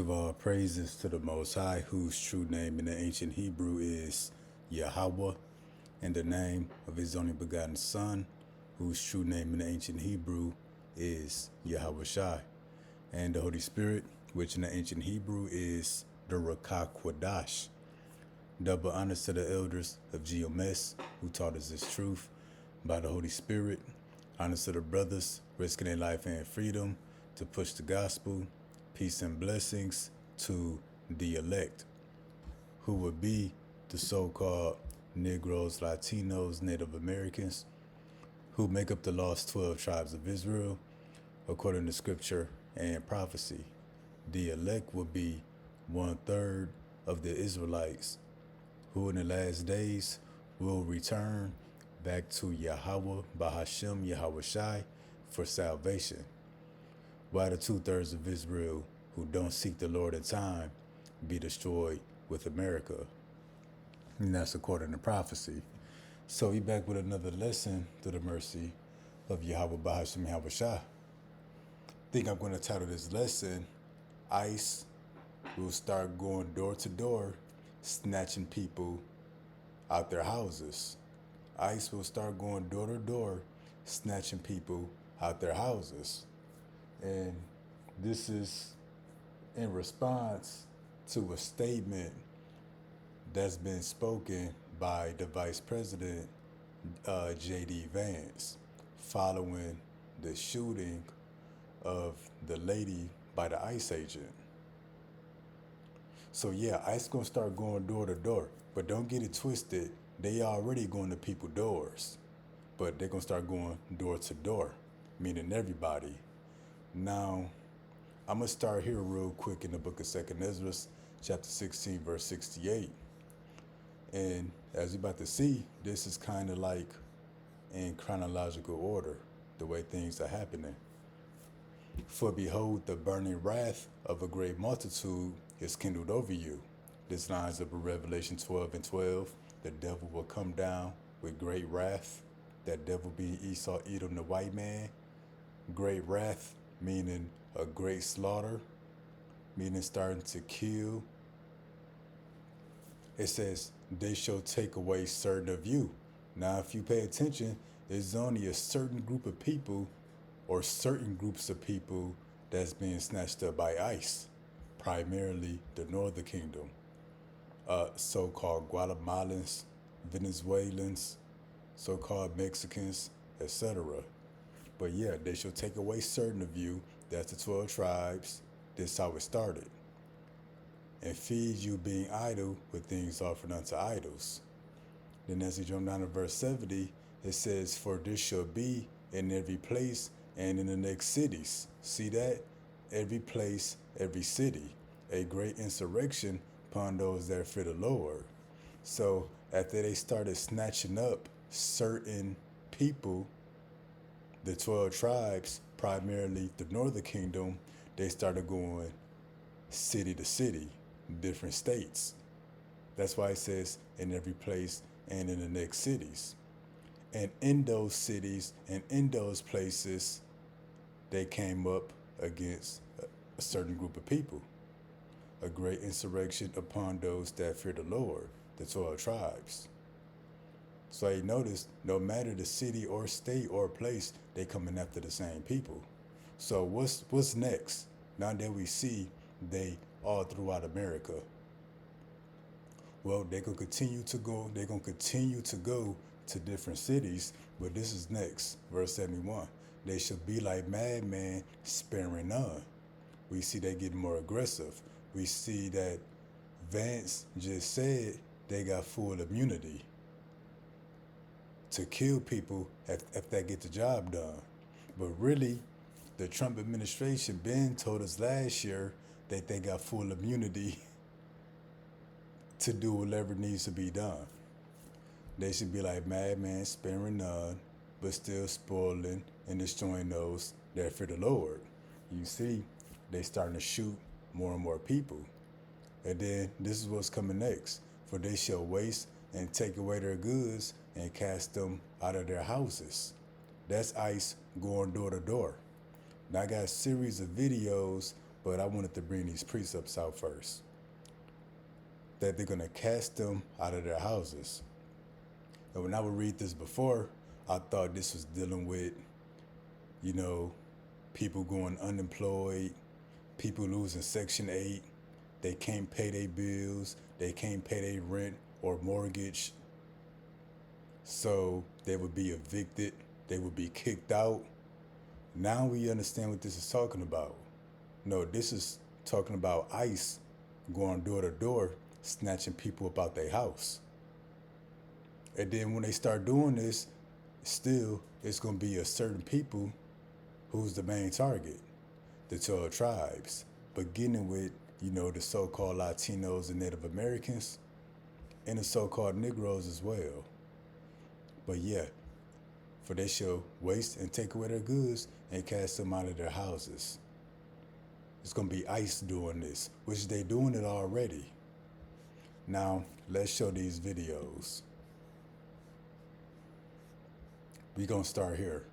Give all praises to the Most High, whose true name in the ancient Hebrew is Yahweh, and the name of his only begotten Son, whose true name in the ancient Hebrew is Yahweh Shai, and the Holy Spirit, which in the ancient Hebrew is the Rakah Kwadash. Double honors to the elders of GMS who taught us this truth by the Holy Spirit. Honors to the brothers risking their life and freedom to push the gospel. Peace and blessings to the elect, who would be the so-called Negroes, Latinos, Native Americans, who make up the lost 12 tribes of Israel, according to scripture and prophecy. The elect will be 1/3 of the Israelites, who in the last days will return back to Yahweh Bahashem Yahweh Shai for salvation, while the 2/3 of Israel who don't seek the Lord in time be destroyed with America. And that's according to prophecy. So we back with another lesson through the mercy of Yahweh Bahashem Yahweh Shai. I think I'm going to title this lesson, ICE will start going door to door, snatching people out their houses. ICE will start going door to door, snatching people out their houses. And this is in response to a statement that's been spoken by the Vice President, J.D. Vance, following the shooting of the lady by the ICE agent. So yeah, ICE gonna start going door to door, but don't get it twisted. They already going to people's doors, but they're gonna start going door to door, meaning everybody. Now, I'm gonna start here real quick in the book of 2nd Ezra, chapter 16, verse 68. And as you're about to see, this is kind of like in chronological order, the way things are happening. For behold, the burning wrath of a great multitude is kindled over you. This lines up in Revelation 12 and 12. The devil will come down with great wrath. That devil being Esau, Edom, the white man. Great wrath, meaning a great slaughter, meaning starting to kill. It says, they shall take away certain of you. Now, if you pay attention, there's only a certain group of people or certain groups of people that's being snatched up by ICE, primarily the Northern Kingdom, so-called Guatemalans, Venezuelans, so-called Mexicans, etc. But yeah, they shall take away certain of you, that's the 12 tribes, this is how it started, and feed you being idle with things offered unto idols. Then as you jump down to verse 70, it says, for this shall be in every place and in the next cities. See that? Every place, every city. A great insurrection upon those that fear the Lord. So after they started snatching up certain people, the 12 tribes, primarily the Northern Kingdom, they started going city to city, different states. That's why it says in every place and in the next cities. And in those cities and in those places, they came up against a certain group of people. A great insurrection upon those that fear the Lord, the 12 tribes. So you notice, no matter the city or state or place, they coming after the same people. So what's next? Now that we see they all throughout America. Well, they're gonna continue to go to different cities, but this is next, verse 71. They shall be like madmen, sparing none. We see they getting more aggressive. We see that Vance just said they got full immunity to kill people if they get the job done. But really, the Trump administration been told us last year that they got full immunity to do whatever needs to be done. They should be like madmen, sparing none, but still spoiling and destroying those that fear the Lord. You see, they starting to shoot more and more people. And then this is what's coming next. For they shall waste and take away their goods and cast them out of their houses. That's ICE going door to door. Now I got a series of videos But I wanted to bring these precepts out first. That they're going to cast them out of their houses. And when I would read this before, I thought this was dealing with, you know, people going unemployed, people losing Section 8, they can't pay their bills, they can't pay their rent or mortgage. So they would be evicted, they would be kicked out. Now we understand what this is talking about. No, this is talking about ICE going door to door, snatching people up out their house. And then when they start doing this, still, it's going to be a certain people who's the main target, the 12 tribes, beginning with, the so-called Latinos and Native Americans, and the so-called Negroes as well. But yeah, for they shall waste and take away their goods and cast them out of their houses. It's going to be ICE doing this, which they doing it already. Now, let's show these videos. We're going to start here.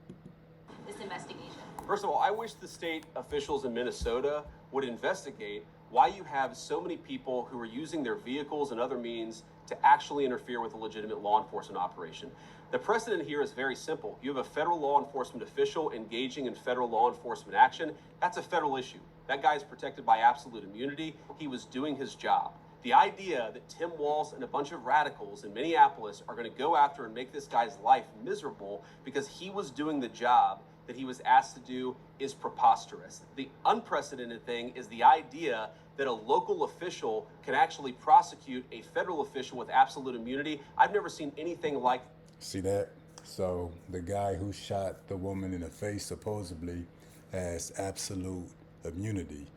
This investigation. First of all, I wish the state officials in Minnesota would investigate why you have so many people who are using their vehicles and other means to actually interfere with a legitimate law enforcement operation. The precedent here is very simple. You have a federal law enforcement official engaging in federal law enforcement action. That's a federal issue. That guy is protected by absolute immunity. He was doing his job. The idea that Tim Walz and a bunch of radicals in Minneapolis are going to go after and make this guy's life miserable because he was doing the job that he was asked to do is preposterous. The unprecedented thing is the idea that a local official can actually prosecute a federal official with absolute immunity. I've never seen anything like. See that? So the guy who shot the woman in the face supposedly has absolute immunity.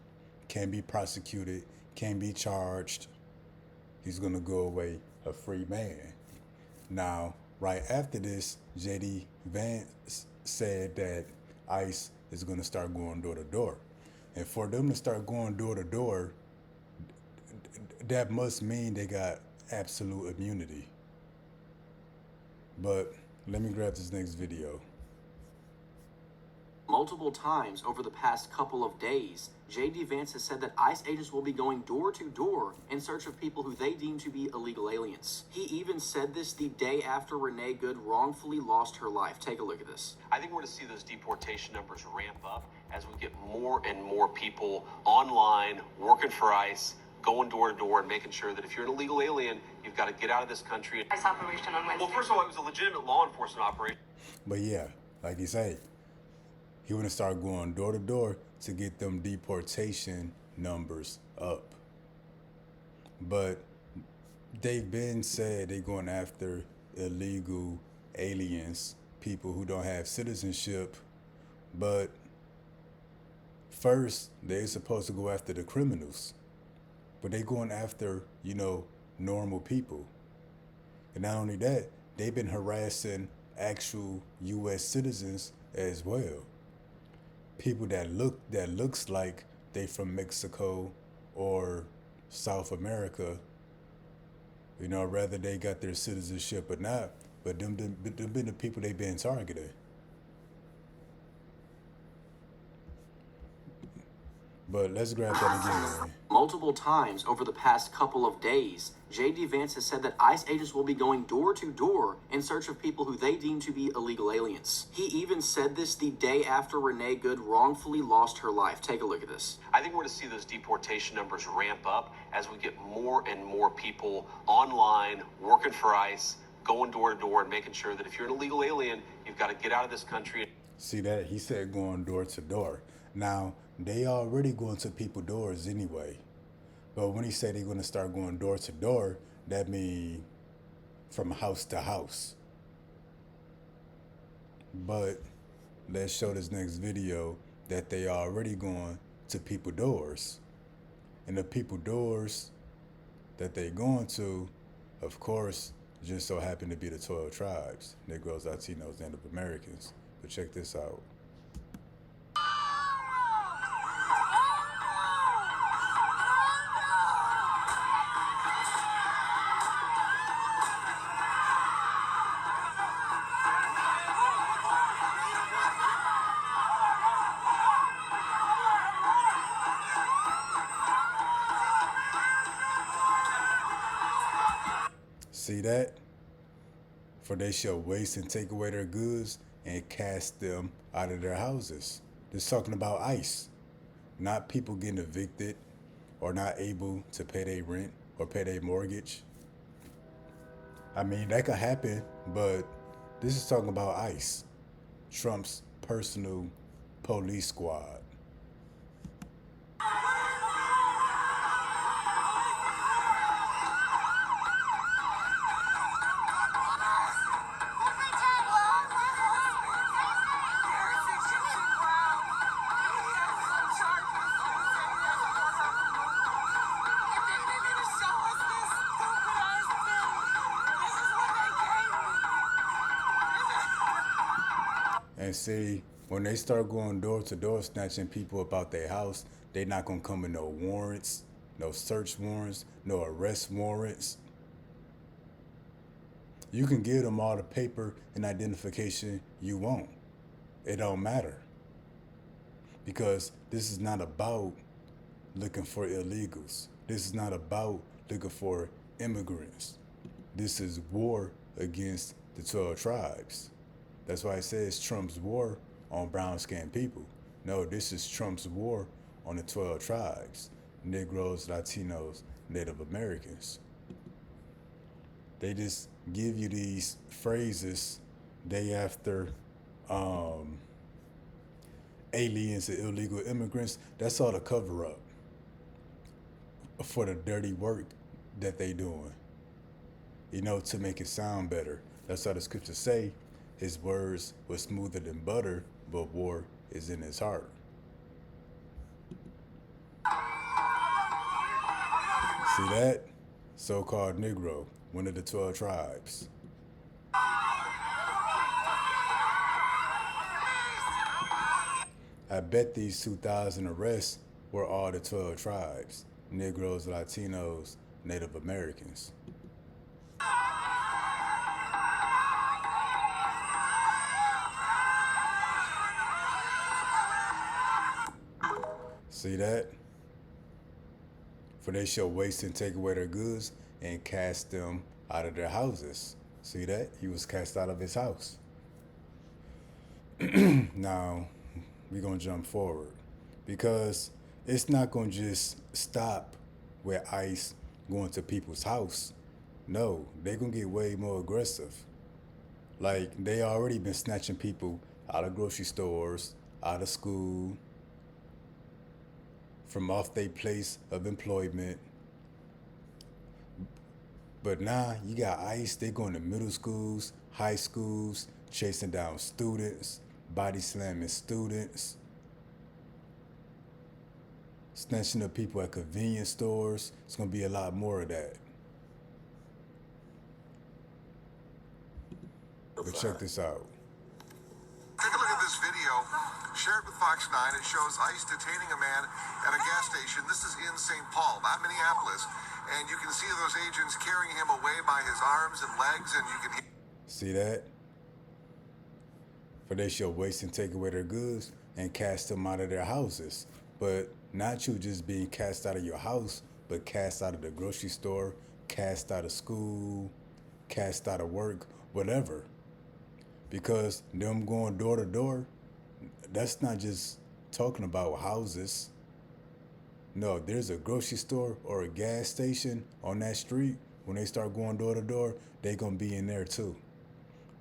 Can't be prosecuted, can't be charged. He's going to go away a free man. Now, right after this, J.D. Vance said that ICE is going to start going door to door. And for them to start going door to door, that must mean they got absolute immunity. But let me grab this next video. Multiple times over the past couple of days, J.D. Vance has said that ICE agents will be going door to door in search of people who they deem to be illegal aliens. He even said this the day after Renee Good wrongfully lost her life. Take a look at this. I think we're going to see those deportation numbers ramp up as we get more and more people online, working for ICE, going door to door and making sure that if you're an illegal alien, you've got to get out of this country. ICE operation on Wednesday. Well, first of all, it was a legitimate law enforcement operation. But yeah, like he said, he want to start going door to door to get them deportation numbers up. But they've been said they're going after illegal aliens, people who don't have citizenship. But first, they're supposed to go after the criminals. But they're going after, normal people. And not only that, they've been harassing actual U.S. citizens as well. People that looks like they from Mexico or South America, whether they got their citizenship or not, but them been the people they been targeting. But let's grab that again. Multiple times over the past couple of days, J.D. Vance has said that ICE agents will be going door to door in search of people who they deem to be illegal aliens. He even said this the day after Renee Good wrongfully lost her life. Take a look at this. I think we're going to see those deportation numbers ramp up as we get more and more people online, working for ICE, going door to door and making sure that if you're an illegal alien, you've got to get out of this country. See that? He said going door to door. Now, they already going to people's doors anyway. But when he said they're going to start going door to door, that means from house to house. But let's show this next video that they already going to people's doors. And the people's doors that they going to, of course, just so happen to be the 12 tribes, Negroes, Latinos, Native Americans. But check this out. See that? For they shall waste and take away their goods and cast them out of their houses. This talking about ICE, not people getting evicted or not able to pay their rent or pay their mortgage. I mean, that could happen, but this is talking about ICE, Trump's personal police squad. And see, when they start going door to door snatching people about their house, they not gonna come with no warrants, no search warrants, no arrest warrants. You can give them all the paper and identification you want. It don't matter. Because this is not about looking for illegals. This is not about looking for immigrants. This is war against the 12 tribes. That's why it says Trump's war on brown-skinned people. No, this is Trump's war on the 12 tribes, Negroes, Latinos, Native Americans. They just give you these phrases day after aliens and illegal immigrants. That's all the cover-up for the dirty work that they doing, to make it sound better. That's how the scriptures say, his words were smoother than butter, but war is in his heart. See that? So-called Negro, one of the 12 tribes. I bet these 2,000 arrests were all the 12 tribes, Negroes, Latinos, Native Americans. See that? For they shall waste and take away their goods and cast them out of their houses. See that? He was cast out of his house. Now, we're going to jump forward. Because it's not going to just stop with ICE going to people's house. No, they're going to get way more aggressive. Like, they already been snatching people out of grocery stores, out of school, from off their place of employment. But now you got ICE, they going to middle schools, high schools, chasing down students, body slamming students, snatching up people at convenience stores. It's going to be a lot more of that. But check this out. Take a look at this video. Share it with Fox 9. It shows ICE detaining a man at a gas station. This is in St. Paul, not Minneapolis. And you can see those agents carrying him away by his arms and legs, and you can see that? For they shall waste and take away their goods and cast them out of their houses. But not you just being cast out of your house, but cast out of the grocery store, cast out of school, cast out of work, whatever. Because them going door to door, that's not just talking about houses. No, there's a grocery store or a gas station on that street. When they start going door to door, they gonna be in there too.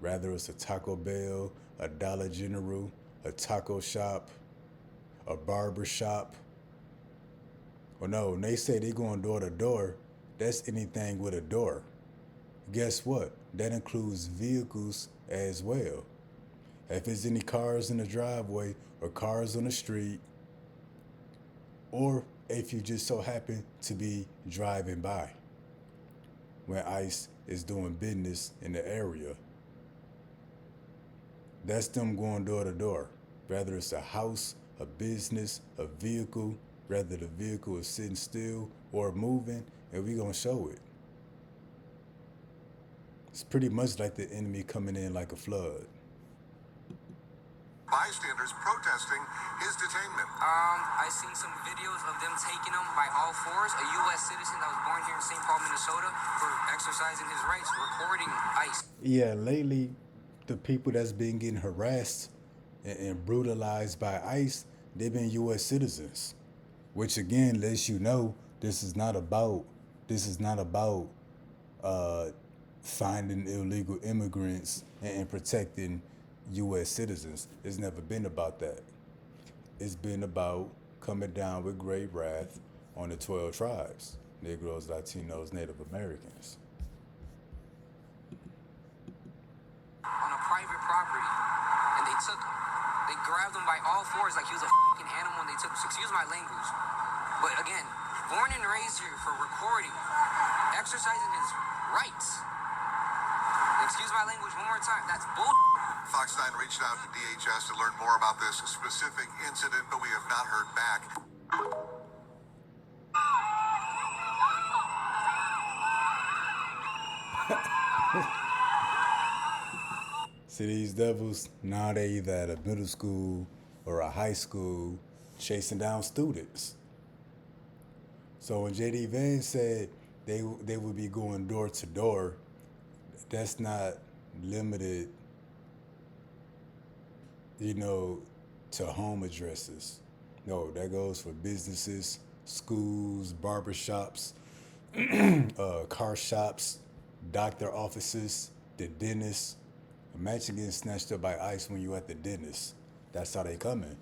Rather it's a Taco Bell, a Dollar General, a taco shop, a barber shop. Well, no, when they say they going door to door, that's anything with a door. Guess what? That includes vehicles as well. If there's any cars in the driveway or cars on the street, or if you just so happen to be driving by when ICE is doing business in the area, that's them going door to door. Whether it's a house, a business, a vehicle, whether the vehicle is sitting still or moving, and we gonna show it. It's pretty much like the enemy coming in like a flood. bystanders protesting his detainment. I seen some videos of them taking him by all fours, a U.S. citizen that was born here in St. Paul, Minnesota, for exercising his rights, recording ICE. Yeah, lately, the people that's been getting harassed and brutalized by ICE, they've been U.S. citizens, which again lets you know this is not about finding illegal immigrants and protecting U.S. citizens. It's never been about that. It's been about coming down with great wrath on the 12 tribes: Negroes, Latinos, Native Americans. On a private property, and they grabbed him by all fours like he was a fucking animal, and they took, excuse my language, but again, born and raised here for recording, exercising his rights. Excuse my language one more time, that's bull. Fox 9 reached out to DHS to learn more about this specific incident, but we have not heard back. See these devils? Now they either at a middle school or a high school chasing down students. So when JD Vance said they would be going door to door, that's not limited, to home addresses. No, that goes for businesses, schools, barbershops, car shops, doctor offices, the dentist. Imagine getting snatched up by ICE when you at the dentist. That's how they coming.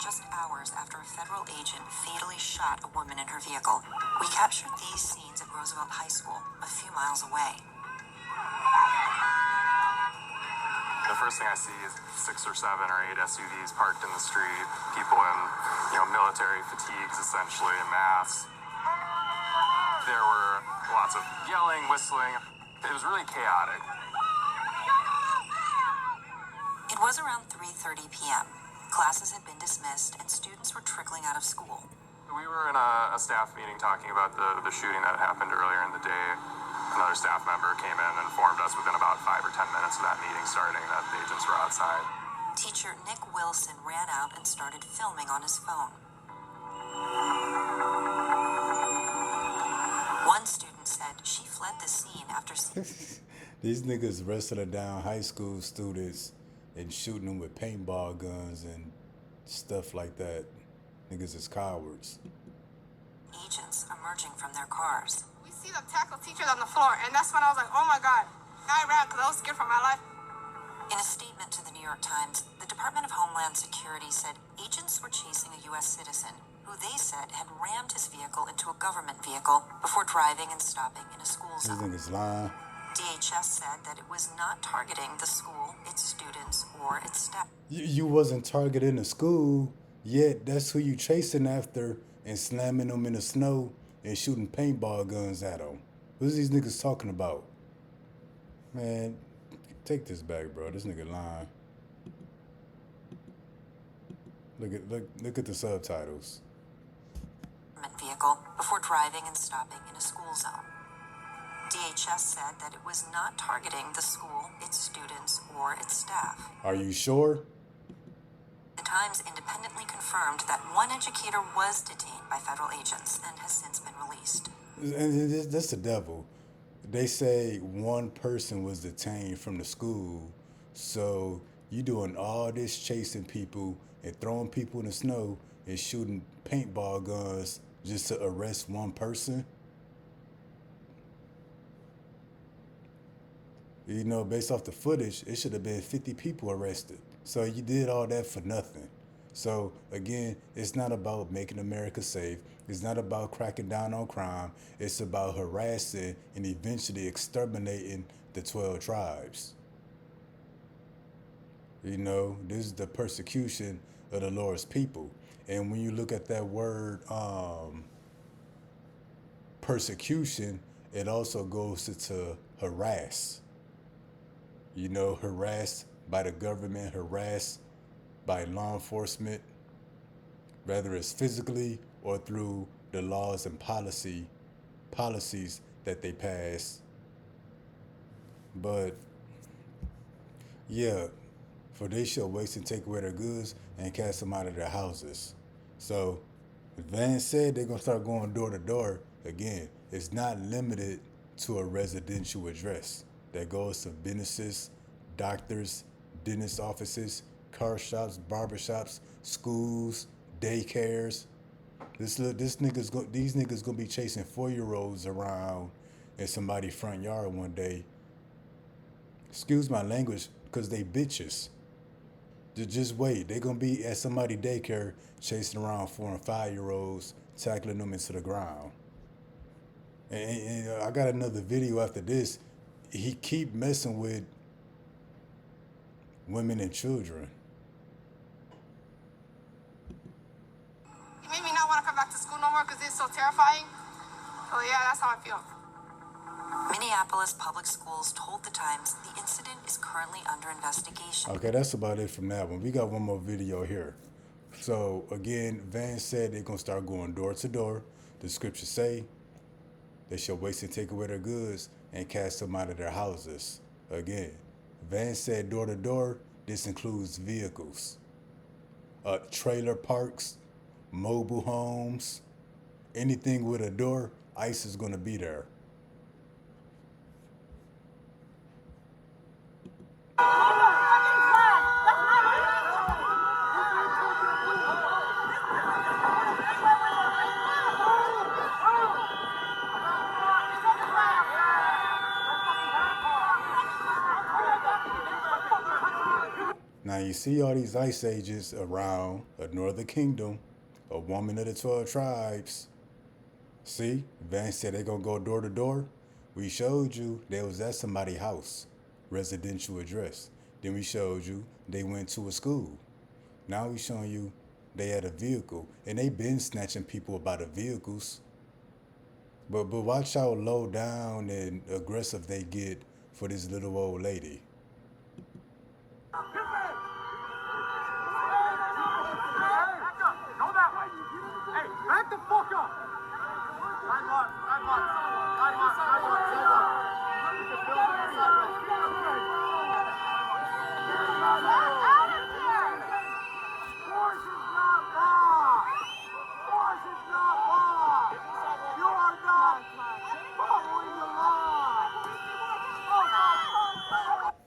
Just hours after a federal agent fatally shot a woman in her vehicle, we captured these scenes at Roosevelt High School, a few miles away. The first thing I see is 6 or 7 or 8 SUVs parked in the street, people in, military fatigues essentially, and masks. There were lots of yelling, whistling. It was really chaotic. It was around 3:30 p.m. Classes had been dismissed and students were trickling out of school. We were in a staff meeting talking about the shooting that happened earlier in the day. Another staff member came in and informed us within about 5 or 10 minutes of that meeting starting that the agents were outside. Teacher Nick Wilson ran out and started filming on his phone. One student said she fled the scene after seeing... These niggas wrestling down high school students and shooting them with paintball guns and stuff like that. Niggas is cowards. Agents emerging from their cars. We see the tackle teachers on the floor, and that's when I was like, oh my God. I ran because I was scared for my life. In a statement to the New York Times, the Department of Homeland Security said agents were chasing a U.S. citizen who they said had rammed his vehicle into a government vehicle before driving and stopping in a school zone. These niggas lying. DHS said that it was not targeting the school, its students, or its staff. You wasn't targeting the school, yet that's who you chasing after and slamming them in the snow and shooting paintball guns at them. What's these niggas talking about? Man, take this back, bro. This nigga lying. Look at the subtitles. Vehicle before driving and stopping in a school zone. DHS said that it was not targeting the school, its students, or its staff. Are you sure? The Times independently confirmed that one educator was detained by federal agents and has since been released. And that's the devil. They say one person was detained from the school, so you doing all this chasing people and throwing people in the snow and shooting paintball guns just to arrest one person? Based off the footage, it should have been 50 people arrested. So you did all that for nothing. So again, it's not about making America safe. It's not about cracking down on crime. It's about harassing and eventually exterminating the 12 tribes. This is the persecution of the Lord's people. And when you look at that word, persecution, it also goes to harass. Harassed by the government, harassed by law enforcement, whether it's physically or through the laws and policies that they pass. But yeah, for they shall waste and take away their goods and cast them out of their houses. So, Van said they're going to start going door to door again. It's not limited to a residential address. That goes to businesses, doctors, dentist offices, car shops, barber shops, schools, daycares. These niggas gonna be chasing 4-year-olds around in somebody's front yard one day. Excuse my language, because they bitches. Just wait. They gonna be at somebody's daycare chasing around 4 and 5-year-olds, tackling them into the ground. And I got another video after this. He keep messing with women and children. It made me not want to come back to school no more because it's so terrifying. So yeah, that's how I feel. Minneapolis Public Schools told the Times the incident is currently under investigation. Okay, that's about it from that one. We got one more video here. So again, Van said they're gonna start going door to door. The scriptures say they shall waste and take away their goods and cast them out of their houses. Again, Van said door to door. This includes vehicles, trailer parks, mobile homes, anything with a door. ICE is gonna be there. Now you see all these ICE agents around a northern kingdom, a woman of the 12 tribes. See, Van said they're gonna go door to door. We showed you they was at somebody's house, residential address. Then we showed you they went to a school. Now we showing you they had a vehicle, and they been snatching people about the vehicles. But watch how low down and aggressive they get for this little old lady. Back the fuck up!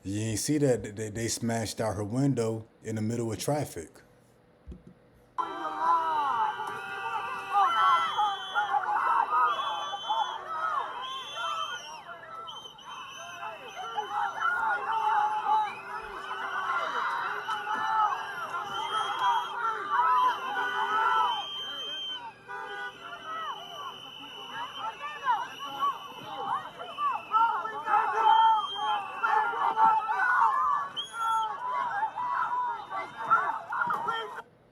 You ain't see that they smashed out her window in the middle of traffic.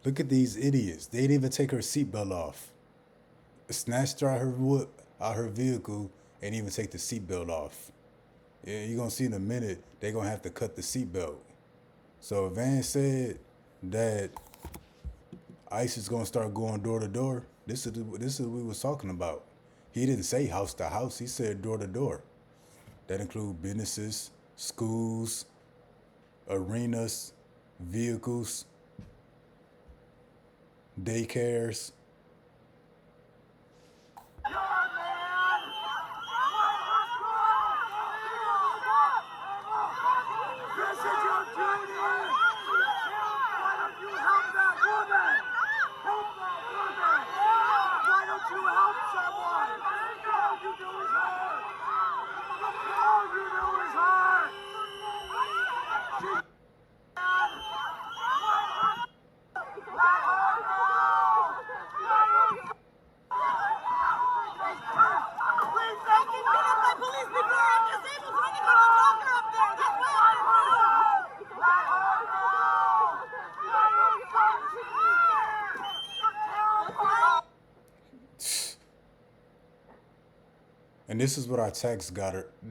Look at these idiots. They didn't even take her seatbelt off. Snatched her out her vehicle and even take the seatbelt off. Yeah, you're going to see in a minute, they're going to have to cut the seatbelt. So Van said that ICE is going to start going door to door. This is what we was talking about. He didn't say house to house. He said door to door. That includes businesses, schools, arenas, vehicles, daycares. And this is what our tax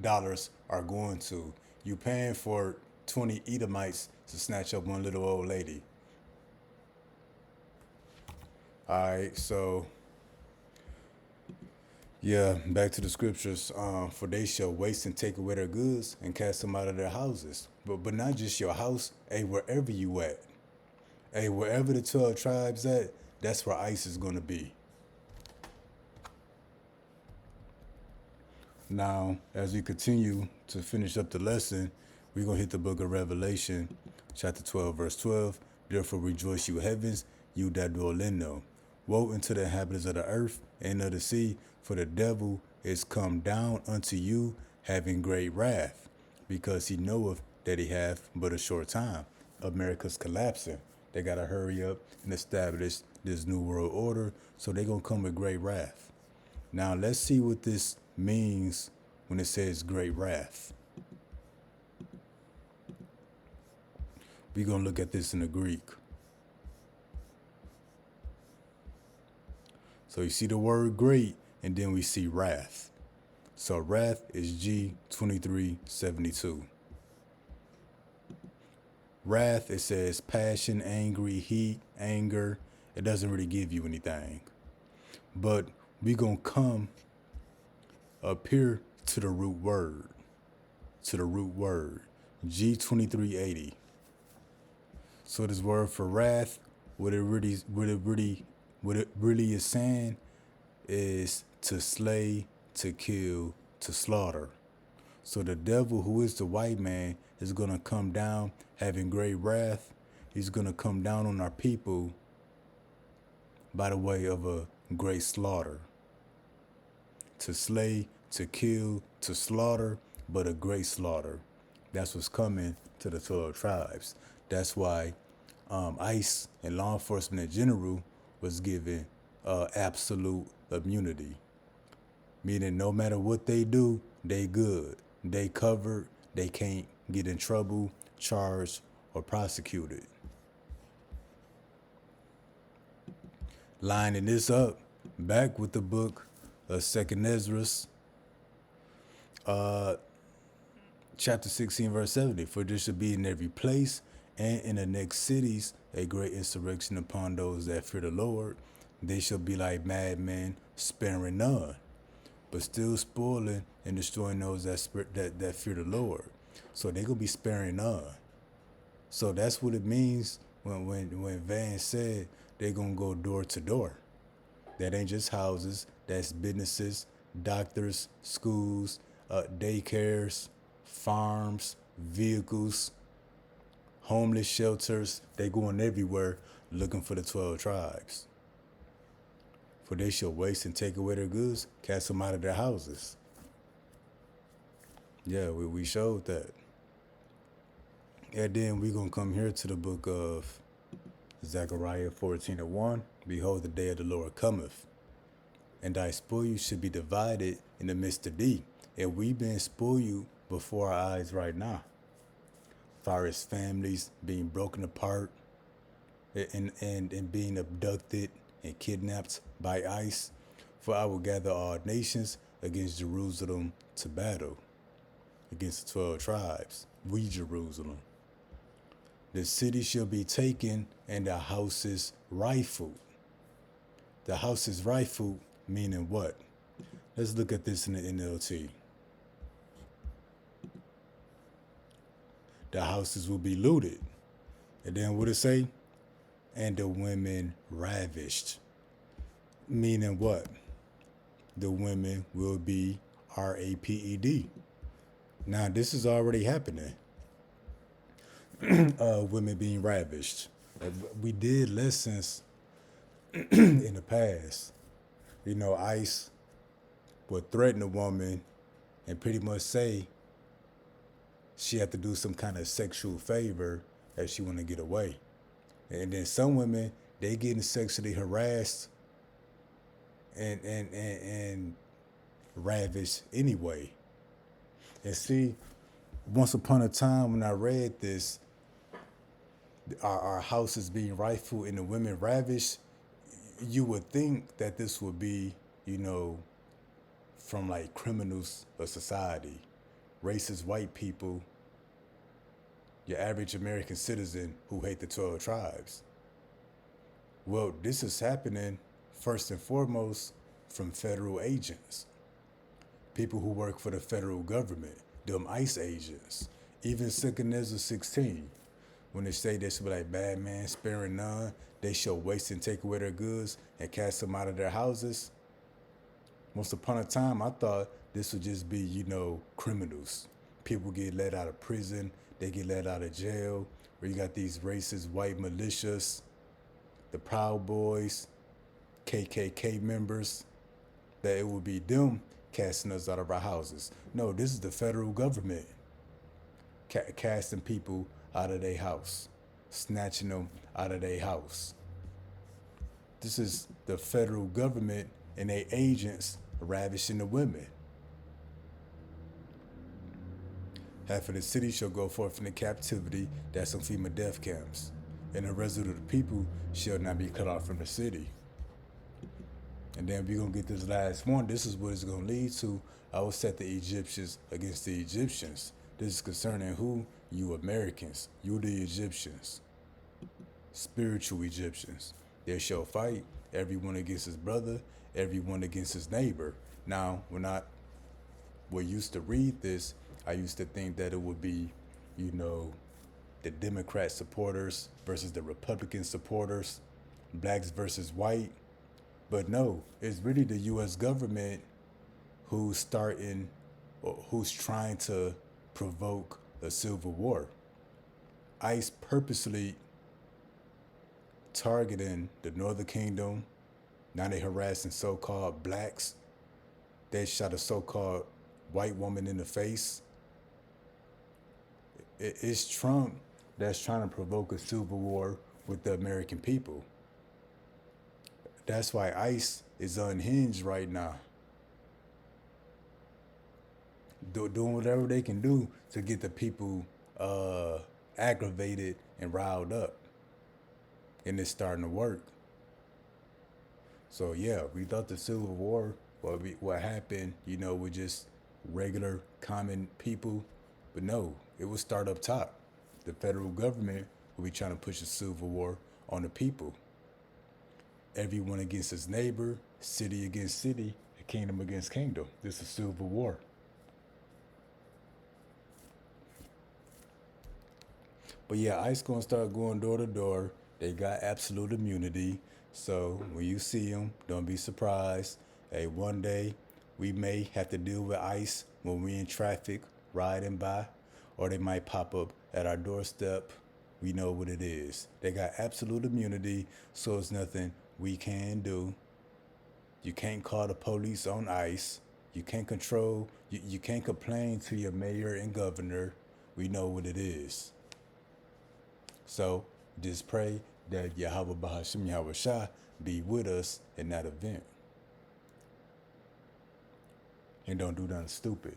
dollars are going to. You paying for 20 Edomites to snatch up one little old lady. All right, so Yeah, back to the scriptures. For they shall waste and take away their goods and cast them out of their houses. But not just your house. Hey, wherever you at. Hey, wherever the 12 tribes at, that's where ICE is going to be. Now, as we continue to finish up the lesson, we're going to hit the book of Revelation, chapter 12, verse 12. Therefore rejoice, you heavens, you that dwell in them. Woe unto the inhabitants of the earth and of the sea, for the devil is come down unto you, having great wrath, because he knoweth that he hath but a short time. America's collapsing. They got to hurry up and establish this new world order, so they're going to come with great wrath. Now, let's see what this means when it says great wrath. We're going to look at this in the Greek. So you see the word great, and then we see wrath. So wrath is G2372. Wrath, it says passion, angry, heat, anger. It doesn't really give you anything. But we're going to come up here to the root word. G2380. So this word for wrath, what it really is saying is to slay, to kill, to slaughter. So the devil, who is the white man, is going to come down having great wrath. He's going to come down on our people by the way of a great slaughter. To slay, to kill, to slaughter, but a great slaughter. That's what's coming to the 12 tribes. That's why ICE and law enforcement in general was given absolute immunity. Meaning no matter what they do, they good. They covered. They can't get in trouble, charged, or prosecuted. Lining this up, back with the book of 2nd Ezra, chapter 16, verse 70. For there shall be in every place and in the next cities a great insurrection upon those that fear the Lord. They shall be like madmen, sparing none, but still spoiling and destroying those that fear the Lord. So they're going to be sparing none. So that's what it means when Van said they're going to go door to door. That ain't just houses. That's businesses, doctors, schools, daycares, farms, vehicles, homeless shelters. They going everywhere looking for the 12 tribes. For they shall waste and take away their goods, cast them out of their houses. Yeah, we showed that. And then we're going to come here to the book of Zechariah 14:1. Behold, the day of the Lord cometh, and thy spoil should be divided in the midst of thee. And we been spoiled before our eyes right now. Far as families being broken apart and being abducted and kidnapped by ICE. For I will gather all nations against Jerusalem to battle, against the 12 tribes, we Jerusalem. The city shall be taken and the houses rifled. The houses rifled meaning what? Let's look at this in the NLT. The houses will be looted. And then what it say? And the women ravished. Meaning what? The women will be raped. Now this is already happening. Women being ravished. We did lessons in the past. You know, ICE would threaten a woman and pretty much say she had to do some kind of sexual favor if she want to get away. And then some women, they getting sexually harassed and ravished anyway. And see, once upon a time when I read this, our houses being rifled and the women ravished, you would think that this would be, you know, from like criminals of society, racist white people, your average American citizen who hate the 12 tribes. Well, this is happening first and foremost from federal agents. People who work for the federal government, them ICE agents, even Sikaneza 16. When they say they should be like, bad man sparing none, they shall waste and take away their goods and cast them out of their houses. Once upon a time, I thought this would just be, criminals. People get let out of prison, they get let out of jail, where you got these racist white militias, the Proud Boys, KKK members, that it would be them casting us out of our houses. No, this is the federal government casting people out of their house, snatching them out of their house. This is the federal government and their agents ravishing the women. Half of the city shall go forth into captivity, that's some FEMA death camps, and the rest of the people shall not be cut off from the city. And then we're going to get this last one. This is what it's going to lead to. I will set the Egyptians against the Egyptians. This is concerning who? You Americans. You the Egyptians. Spiritual Egyptians. They shall fight, everyone against his brother, everyone against his neighbor. Now, when I used to read this, I used to think that it would be, the Democrat supporters versus the Republican supporters, blacks versus white. But no, it's really the U.S. government who's trying to provoke a civil war. ICE purposely targeting the Northern Kingdom. Now they harassing so-called blacks. They shot a so-called white woman in the face. It's Trump that's trying to provoke a civil war with the American people. That's why ICE is unhinged right now. Doing whatever they can do to get the people aggravated and riled up. And it's starting to work. So yeah, we thought the Civil War, what happened, with just regular common people. But no, it would start up top. The federal government will be trying to push a civil war on the people. Everyone against his neighbor, city against city, kingdom against kingdom. This is a civil war. But yeah, ICE gonna start going door to door. They got absolute immunity. So when you see them, don't be surprised. Hey, one day we may have to deal with ICE when we in traffic riding by, or they might pop up at our doorstep. We know what it is. They got absolute immunity, so it's nothing we can do. You can't call the police on ICE. You can't control, you can't complain to your mayor and governor. We know what it is. So just pray that Yahweh Bahashim Yahweh Shah be with us in that event. And don't do nothing stupid.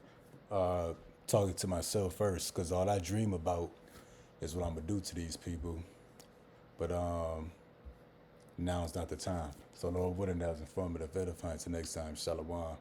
Talking to myself first, because all I dream about is what I'm going to do to these people. But now's not the time. So Lord, what that was informative, edifying. Till next time, Shalom.